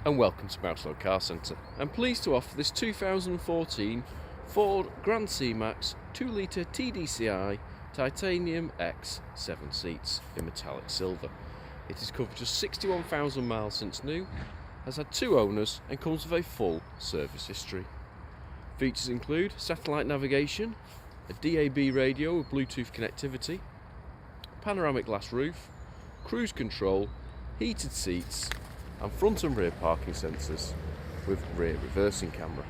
and welcome to Mouselow Car Centre. I'm pleased to offer this 2014 Ford Grand C-Max 2-litre TDCi Titanium X 7 seats in metallic silver. It has covered just 61,000 miles since new, has had 2 owners and comes with a full service history. Features include satellite navigation, a DAB radio with Bluetooth connectivity, panoramic glass roof, cruise control, heated seats and front and rear parking sensors with rear reversing camera.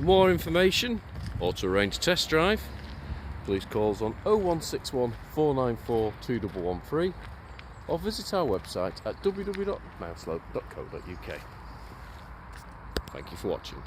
For more information or to arrange a test drive, please call us on 0161 494 2113 or visit our website at www.mouselow.co.uk. Thank you for watching.